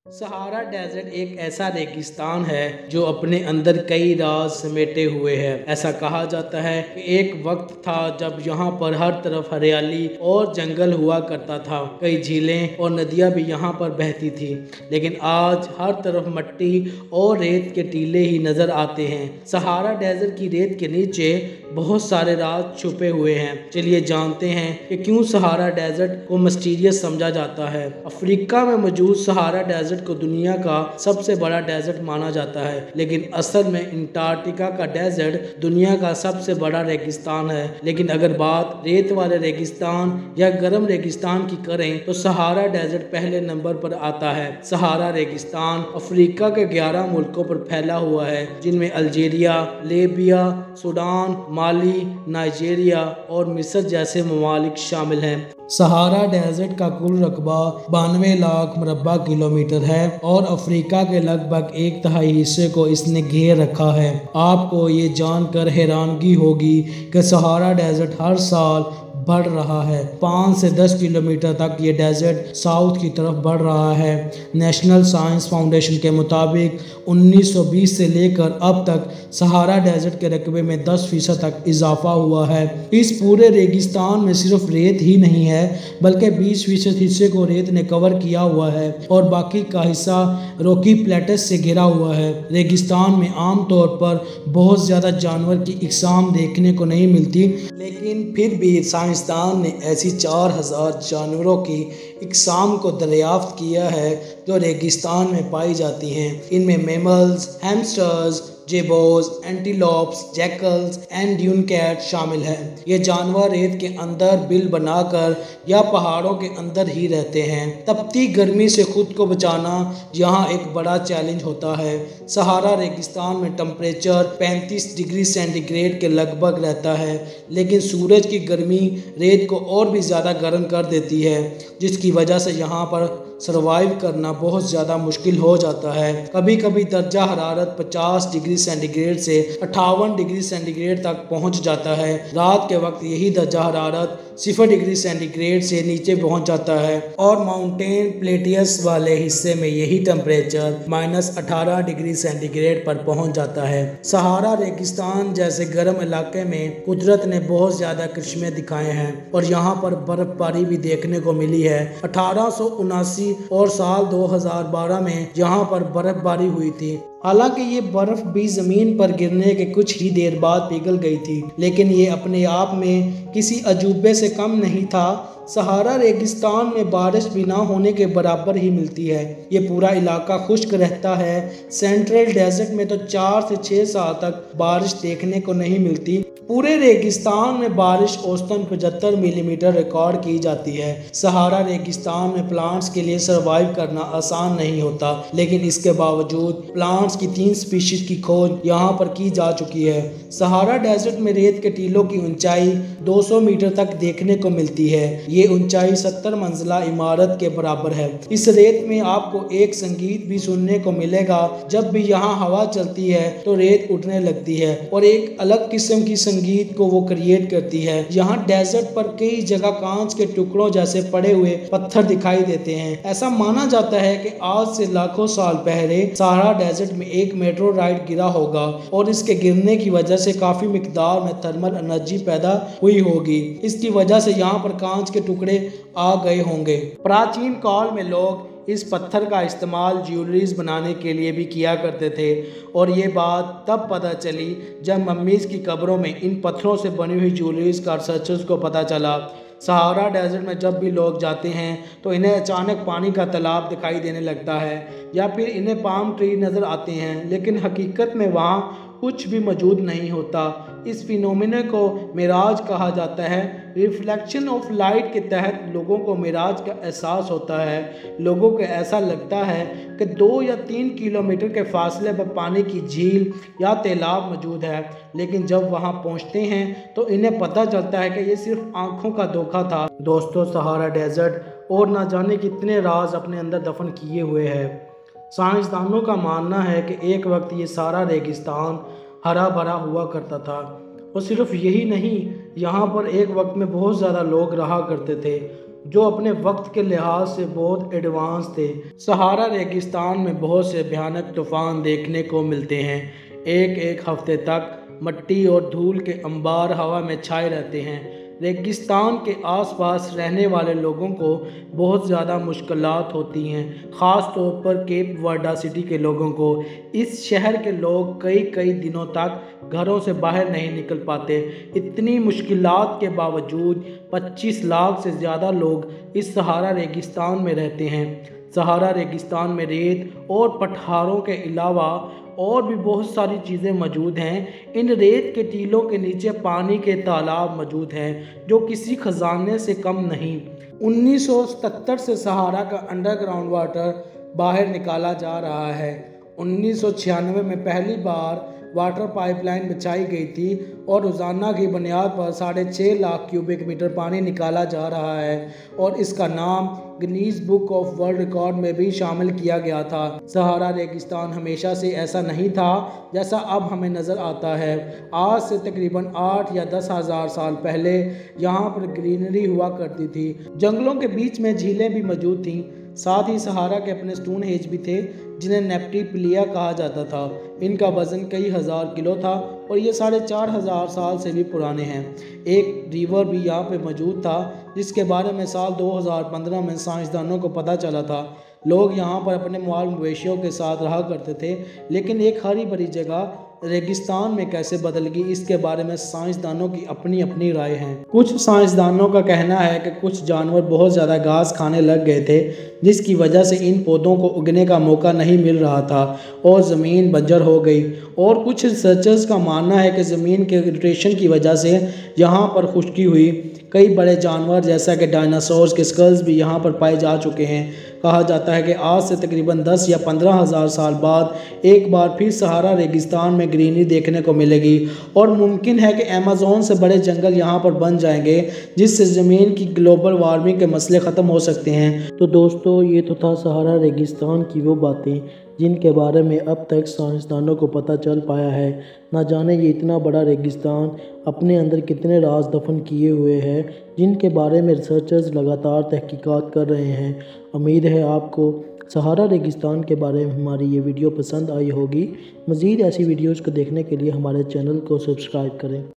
Sahara desert एक ऐसा रेगिस्तान है जो अपने अंदर कई राज समेटे हुए है। ऐसा कहा जाता है कि एक वक्त था जब यहाँ पर हर तरफ हरियाली और जंगल हुआ करता था। कई झीलें और नदियाँ भी यहाँ पर बहती थी, लेकिन आज हर तरफ मिट्टी और रेत के टीले ही नजर आते हैं। सहारा डेजर्ट की रेत के नीचे बहुत सारे राज छुपे हुए हैं। चलिए जानते हैं कि क्यों सहारा डेजर्ट को मिस्टीरियस समझा जाता है। अफ्रीका में मौजूद सहारा डेजर्ट को दुनिया का सबसे बड़ा डेजर्ट माना जाता है, लेकिन असल में अंटार्कटिका का डेजर्ट दुनिया का सबसे बड़ा रेगिस्तान है। लेकिन अगर बात रेत वाले रेगिस्तान या गर्म रेगिस्तान की करें तो सहारा डेजर्ट पहले नंबर पर आता है। सहारा रेगिस्तान अफ्रीका के 11 मुल्कों पर फैला हुआ है, जिनमें अल्जीरिया, लीबिया, सूडान, माली, नाइजीरिया और मिस्र जैसे ममालिक शामिल हैं। सहारा डेजर्ट का कुल रकबा 92 लाख मुरब्बा किलोमीटर है और अफ्रीका के लगभग 1/3 हिस्से को इसने घेर रखा है। आपको ये जानकर हैरानगी होगी कि सहारा डेजर्ट हर साल बढ़ रहा है। 5 से 10 किलोमीटर तक ये डेजर्ट साउथ की तरफ बढ़ रहा है। नेशनल साइंस फाउंडेशन के मुताबिक 1920 से लेकर अब तक सहारा डेजर्ट के रकबे में 10% तक इजाफा हुआ है। इस पूरे रेगिस्तान में सिर्फ रेत ही नहीं है, बल्कि 20% हिस्से को रेत ने कवर किया हुआ है और बाकी का हिस्सा रॉकी प्लेट्स से घिरा हुआ है। रेगिस्तान में आमतौर पर बहुत ज़्यादा जानवर की इकसाम देखने को नहीं मिलती, लेकिन फिर भी साइंसदान ने ऐसी 4000 जानवरों की इकसाम को दरियाफ्त किया है जो रेगिस्तान में पाई जाती हैं। इनमें mammals, hamsters, jerboas, antelopes, jackals and dune cat शामिल हैं। ये जानवर रेत के अंदर बिल बनाकर या पहाड़ों के अंदर ही रहते हैं। तपती गर्मी से खुद को बचाना यहाँ एक बड़ा चैलेंज होता है। सहारा रेगिस्तान में टेम्परेचर 35 डिग्री सेंटीग्रेड के लगभग रहता है, लेकिन सूरज की गर्मी रेत को और भी ज़्यादा गर्म कर देती है, जिसकी वजह से यहाँ पर सर्वाइव करना बहुत ज़्यादा मुश्किल हो जाता है। कभी कभी दर्जा हरारत 50 डिग्री सेंटीग्रेड से 58 डिग्री सेंटीग्रेड तक पहुंच जाता है। रात के वक्त यही दर्जा हरारत 0 डिग्री सेंटीग्रेड से नीचे पहुंच जाता है और माउंटेन प्लेटियस वाले हिस्से में यही टेम्परेचर -18 डिग्री सेंटीग्रेड पर पहुंच जाता है। सहारा रेगिस्तान जैसे गर्म इलाके में कुदरत ने बहुत ज़्यादा करिश्मे दिखाए हैं और यहाँ पर बर्फबारी भी देखने को मिली है। 1879 और साल 2012 में यहाँ पर बर्फबारी हुई थी। हालांकि ये बर्फ भी जमीन पर गिरने के कुछ ही देर बाद पिघल गई थी, लेकिन ये अपने आप में किसी अजूबे से कम नहीं था। सहारा रेगिस्तान में बारिश भी ना होने के बराबर ही मिलती है। ये पूरा इलाका खुश्क रहता है। सेंट्रल डेजर्ट में तो 4 से 6 साल तक बारिश देखने को नहीं मिलती। पूरे रेगिस्तान में बारिश औसतन 75 मिलीमीटर रिकॉर्ड की जाती है। सहारा रेगिस्तान में प्लांट्स के लिए सर्वाइव करना आसान नहीं होता, लेकिन इसके बावजूद प्लांट्स की 3 स्पीशीज की खोज यहाँ पर की जा चुकी है। सहारा डेजर्ट में रेत के टीलों की ऊंचाई 200 मीटर तक देखने को मिलती है। ये ऊंचाई 70 मंजिला इमारत के बराबर है। इस रेत में आपको एक संगीत भी सुनने को मिलेगा। जब भी यहाँ हवा चलती है तो रेत उड़ने लगती है और एक अलग किस्म की संगीत को वो क्रिएट करती है। यहाँ डेजर्ट पर कई जगह कांच के टुकड़ों जैसे पड़े हुए पत्थर दिखाई देते हैं। ऐसा माना जाता है कि आज से लाखों साल पहले सहारा डेजर्ट में एक मेट्रोराइट गिरा होगा और इसके गिरने की वजह से काफी मिकदार में थर्मल एनर्जी पैदा हुई होगी। इसकी वजह से यहाँ पर कांच के टुकड़े आ गए होंगे। प्राचीन काल में लोग इस पत्थर का इस्तेमाल ज्वेलरीज बनाने के लिए भी किया करते थे और ये बात तब पता चली जब मम्मीज़ की कब्रों में इन पत्थरों से बनी हुई ज्वेलरीज का रिसर्चर्स को पता चला। सहारा डेजर्ट में जब भी लोग जाते हैं तो इन्हें अचानक पानी का तालाब दिखाई देने लगता है या फिर इन्हें पाम ट्री नज़र आते हैं, लेकिन हकीकत में वहाँ कुछ भी मौजूद नहीं होता। इस फिनोमिना को मिराज कहा जाता है। रिफ्लेक्शन ऑफ लाइट के तहत लोगों को मिराज का एहसास होता है। लोगों को ऐसा लगता है कि 2 या 3 किलोमीटर के फासले पर पानी की झील या तालाब मौजूद है, लेकिन जब वहां पहुंचते हैं तो इन्हें पता चलता है कि ये सिर्फ आंखों का धोखा था। दोस्तों, सहारा डेजर्ट और ना जाने कितने राज अपने अंदर दफन किए हुए हैं। साइंसदानों का मानना है कि एक वक्त ये सारा रेगिस्तान हरा भरा हुआ करता था और सिर्फ यही नहीं, यहाँ पर एक वक्त में बहुत ज़्यादा लोग रहा करते थे। जो अपने वक्त के लिहाज से बहुत एडवांस थे। सहारा रेगिस्तान में बहुत से भयानक तूफान देखने को मिलते हैं। एक एक हफ्ते तक मिट्टी और धूल के अंबार हवा में छाए रहते हैं। रेगिस्तान के आसपास रहने वाले लोगों को बहुत ज़्यादा मुश्किलात होती हैं, ख़ास तौर पर केप वर्डा सिटी के लोगों को। इस शहर के लोग कई कई दिनों तक घरों से बाहर नहीं निकल पाते। इतनी मुश्किलात के बावजूद 25 लाख से ज़्यादा लोग इस सहारा रेगिस्तान में रहते हैं। सहारा रेगिस्तान में रेत और पठारों के अलावा और भी बहुत सारी चीज़ें मौजूद हैं। इन रेत के टीलों के नीचे पानी के तालाब मौजूद हैं जो किसी खजाने से कम नहीं। 1977 से सहारा का अंडरग्राउंड वाटर बाहर निकाला जा रहा है। 1996 में पहली बार वाटर पाइपलाइन बिछाई गई थी और रोज़ाना की बुनियाद पर 6.5 लाख क्यूबिक मीटर पानी निकाला जा रहा है और इसका नाम Guinness book of world record में भी शामिल किया गया था। सहारा रेगिस्तान हमेशा से ऐसा नहीं था जैसा अब हमें नज़र आता है। आज से तकरीबन 8 या 10 हज़ार साल पहले यहाँ पर ग्रीनरी हुआ करती थी। जंगलों के बीच में झीलें भी मौजूद थीं। साथ ही सहारा के अपने स्टोन हेज भी थे जिन्हें नेप्टिपिलिया कहा जाता था। इनका वज़न कई हज़ार किलो था और ये 4,500 साल से भी पुराने हैं। एक रिवर भी यहाँ पे मौजूद था जिसके बारे में साल 2015 में साइंसदानों को पता चला था। लोग यहाँ पर अपने माल मवेशियों के साथ रहा करते थे, लेकिन एक हरी भरी जगह रेगिस्तान में कैसे बदल गई इसके बारे में साइंसदानों की अपनी अपनी राय है। कुछ साइंसदानों का कहना है कि कुछ जानवर बहुत ज़्यादा घास खाने लग गए थे जिसकी वजह से इन पौधों को उगने का मौका नहीं मिल रहा था और ज़मीन बंजर हो गई। और कुछ रिसर्चर्स का मानना है कि ज़मीन के रोटेशन की वजह से यहाँ पर खुश्की हुई। कई बड़े जानवर जैसा कि डायनासोर्स के स्कल्स भी यहाँ पर पाए जा चुके हैं। कहा जाता है कि आज से तकरीबन 10 या 15 हज़ार साल बाद एक बार फिर सहारा रेगिस्तान में ग्रीनरी देखने को मिलेगी और मुमकिन है कि अमेज़न से बड़े जंगल यहाँ पर बन जाएंगे जिससे ज़मीन की ग्लोबल वार्मिंग के मसले ख़त्म हो सकते हैं। तो दोस्तों, ये तो था सहारा रेगिस्तान की वो बातें जिनके बारे में अब तक साइंसदानों को पता चल पाया है। ना जाने ये इतना बड़ा रेगिस्तान अपने अंदर कितने राज दफन किए हुए हैं जिनके बारे में रिसर्चर्स लगातार तहकीकात कर रहे हैं। उम्मीद है आपको सहारा रेगिस्तान के बारे में हमारी ये वीडियो पसंद आई होगी। मज़ीद ऐसी वीडियोज़ को देखने के लिए हमारे चैनल को सब्सक्राइब करें।